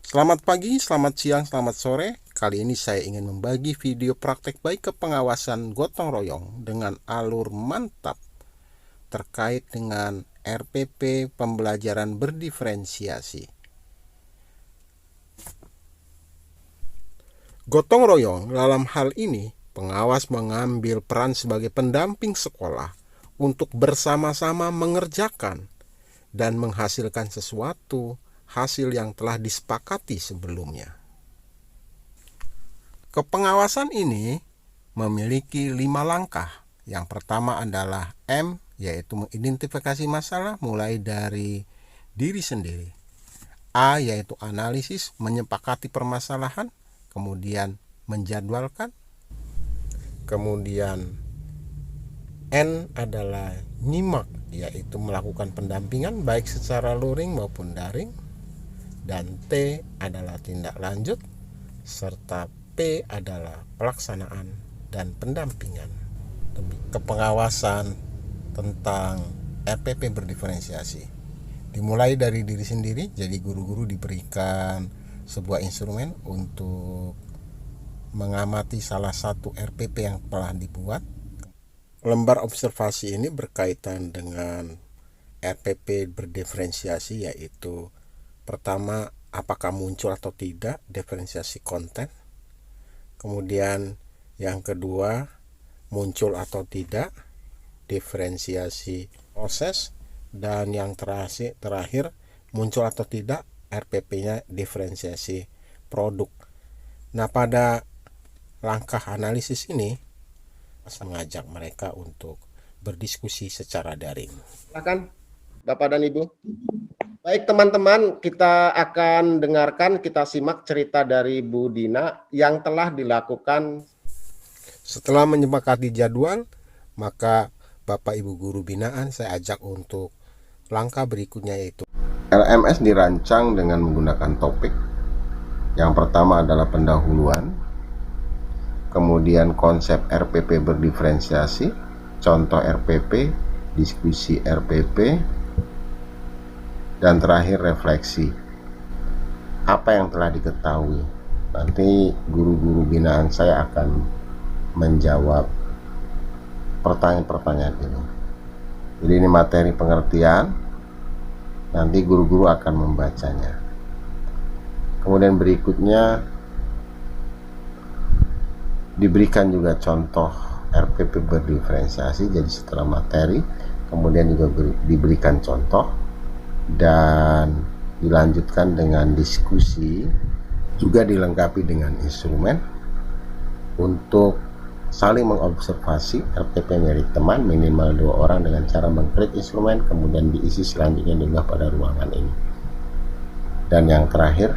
Selamat pagi, selamat siang, selamat sore. Kali ini saya ingin membagi video praktek baik kepengawasan gotong royong dengan alur mantap terkait dengan RPP pembelajaran berdiferensiasi. Gotong royong dalam hal ini, pengawas mengambil peran sebagai pendamping sekolah untuk bersama-sama mengerjakan dan menghasilkan sesuatu hasil yang telah disepakati sebelumnya. Kepengawasan ini memiliki 5 langkah. Yang pertama adalah M, yaitu mengidentifikasi masalah mulai dari diri sendiri. A, yaitu analisis, menyepakati permasalahan, kemudian menjadwalkan. Kemudian N adalah nyimak, yaitu melakukan pendampingan baik secara luring maupun daring. Dan T adalah tindak lanjut, serta P adalah pelaksanaan dan pendampingan. Kepengawasan tentang RPP berdiferensiasi dimulai dari diri sendiri. Jadi guru-guru diberikan sebuah instrumen untuk mengamati salah satu RPP yang telah dibuat. Lembar observasi ini berkaitan dengan RPP berdiferensiasi, yaitu pertama, apakah muncul atau tidak diferensiasi konten. Kemudian yang kedua, muncul atau tidak diferensiasi proses. Dan yang terakhir muncul atau tidak RPP-nya diferensiasi produk. Nah, pada langkah analisis ini saya mengajak mereka untuk berdiskusi secara daring. Silakan Bapak dan Ibu. Baik teman-teman, kita akan dengarkan, kita simak cerita dari Bu Dina yang telah dilakukan. Setelah menyepakati jadwal, maka Bapak Ibu guru binaan saya ajak untuk langkah berikutnya, yaitu LMS dirancang dengan menggunakan topik. Yang pertama adalah pendahuluan, kemudian konsep RPP berdiferensiasi, contoh RPP, diskusi RPP, dan terakhir refleksi. Apa yang telah diketahui? Nanti guru-guru binaan saya akan menjawab pertanyaan-pertanyaan ini. Jadi ini materi pengertian, nanti guru-guru akan membacanya. Kemudian berikutnya diberikan juga contoh RPP berdiferensiasi. Jadi setelah materi, kemudian juga diberikan contoh dan dilanjutkan dengan diskusi, juga dilengkapi dengan instrumen untuk saling mengobservasi RPP milik teman minimal 2 orang dengan cara mengklik instrumen, kemudian diisi selanjutnya diunggah pada ruangan ini. Dan yang terakhir,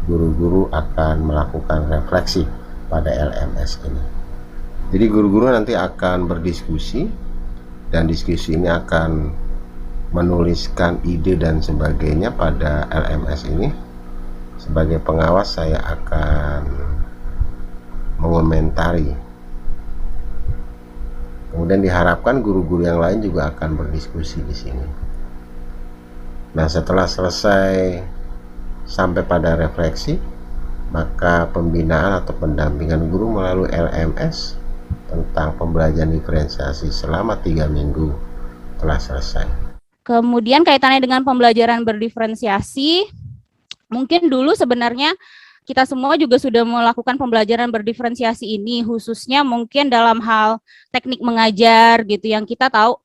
guru-guru akan melakukan refleksi pada LMS ini. Jadi guru-guru nanti akan berdiskusi, dan diskusi ini akan menuliskan ide dan sebagainya pada LMS ini. Sebagai pengawas saya akan mengomentari. Kemudian diharapkan guru-guru yang lain juga akan berdiskusi di sini. Nah, setelah selesai sampai pada refleksi, maka pembinaan atau pendampingan guru melalui LMS tentang pembelajaran diferensiasi selama 3 minggu telah selesai. Kemudian kaitannya dengan pembelajaran berdiferensiasi, mungkin dulu sebenarnya kita semua juga sudah melakukan pembelajaran berdiferensiasi ini, khususnya mungkin dalam hal teknik mengajar gitu, yang kita tahu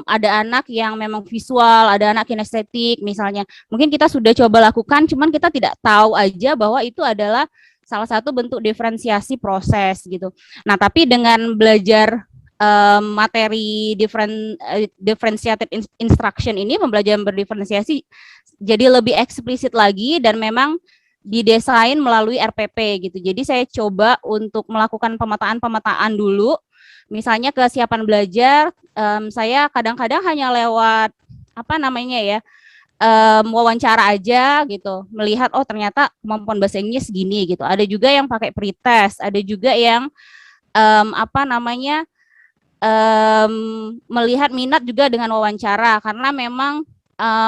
ada anak yang memang visual, ada anak kinestetik misalnya. Mungkin kita sudah coba lakukan, cuman kita tidak tahu aja bahwa itu adalah salah satu bentuk diferensiasi proses gitu. Nah, tapi dengan belajar materi differentiated instruction ini, pembelajaran berdiferensiasi jadi lebih eksplisit lagi dan memang didesain melalui RPP gitu. Jadi saya coba untuk melakukan pemetaan dulu, misalnya kesiapan belajar. Saya kadang-kadang hanya lewat wawancara aja gitu, melihat oh ternyata kemampuan bahasa Inggris segini gitu. Ada juga yang pakai pretest, ada juga yang melihat minat juga dengan wawancara, karena memang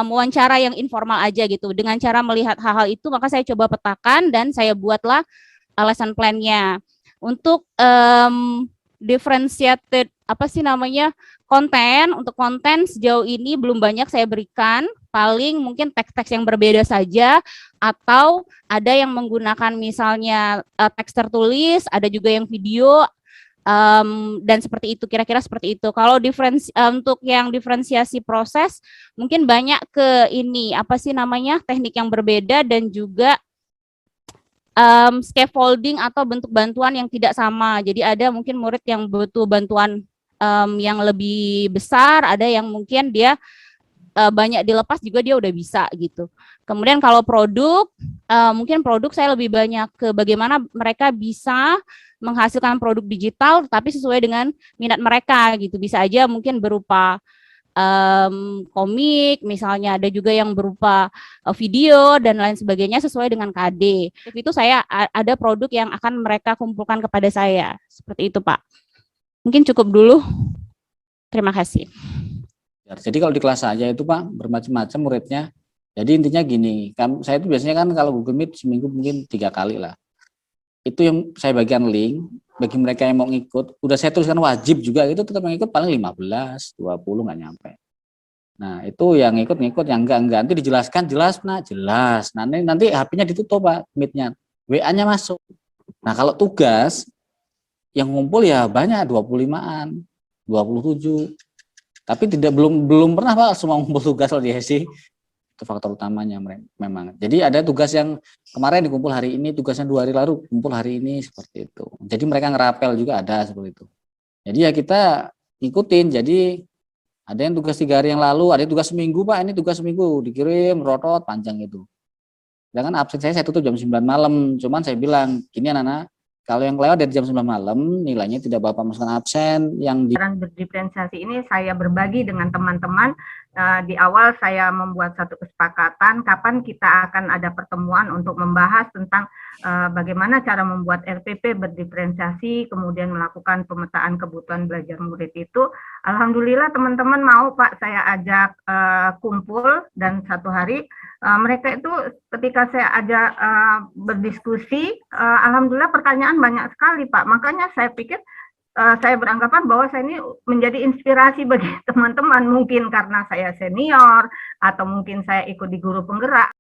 wawancara yang informal aja gitu. Dengan cara melihat hal-hal itu, maka saya coba petakan dan saya buatlah lesson plan-nya. Untuk differentiated konten, untuk konten sejauh ini belum banyak saya berikan, paling mungkin teks-teks yang berbeda saja, atau ada yang menggunakan misalnya teks tertulis, ada juga yang video, dan seperti itu, kira-kira seperti itu. Kalau untuk yang diferensiasi proses, mungkin banyak ke ini, teknik yang berbeda dan juga scaffolding atau bentuk bantuan yang tidak sama. Jadi ada mungkin murid yang butuh bantuan yang lebih besar, ada yang mungkin dia banyak dilepas juga dia udah bisa gitu. Kemudian kalau produk, mungkin produk saya lebih banyak ke bagaimana mereka bisa menghasilkan produk digital tapi sesuai dengan minat mereka gitu. Bisa aja mungkin berupa komik, misalnya ada juga yang berupa video dan lain sebagainya sesuai dengan KD. Itu saya ada produk yang akan mereka kumpulkan kepada saya. Seperti itu, Pak. Mungkin cukup dulu. Terima kasih. Jadi kalau di kelas saya itu Pak bermacam-macam muridnya. Jadi intinya gini, saya itu biasanya kan kalau Google Meet seminggu mungkin 3 kali lah. Itu yang saya bagikan link bagi mereka yang mau ngikut. Udah saya tuliskan wajib juga, itu tetap yang ikut paling 15, 20 nggak nyampe. Nah itu yang ngikut, yang enggak nanti dijelaskan jelas. Nah nanti HP-nya ditutup Pak, Meet-nya, WA-nya masuk. Nah kalau tugas yang ngumpul ya banyak 25-an, 27. Tapi belum pernah Pak semua ngumpul tugas kalau di HSI. Itu faktor utamanya memang. Jadi ada tugas yang kemarin dikumpul hari ini, tugasnya 2 hari lalu kumpul hari ini, seperti itu. Jadi mereka ngerapel juga ada seperti itu. Jadi ya kita ikutin. Jadi ada yang tugas 3 hari yang lalu, ada yang tugas seminggu Pak, ini tugas seminggu dikirim rotot panjang itu. Sedangkan absen saya tutup jam 9 malam. Cuman saya bilang, gini anak-anak, kalau yang lewat dari jam 9 malam, nilainya tidak Bapak masukkan absen. Yang berdiferensiasi ini saya berbagi dengan teman-teman. Di awal saya membuat satu kesepakatan, kapan kita akan ada pertemuan untuk membahas tentang bagaimana cara membuat RPP berdiferensiasi, kemudian melakukan pemetaan kebutuhan belajar murid itu. Alhamdulillah teman-teman mau Pak, saya ajak kumpul, dan satu hari mereka itu ketika saya ajak berdiskusi, alhamdulillah pertanyaan banyak sekali Pak. Makanya saya pikir saya beranggapan bahwa saya ini menjadi inspirasi bagi teman-teman, mungkin karena saya senior atau mungkin saya ikut di guru penggerak.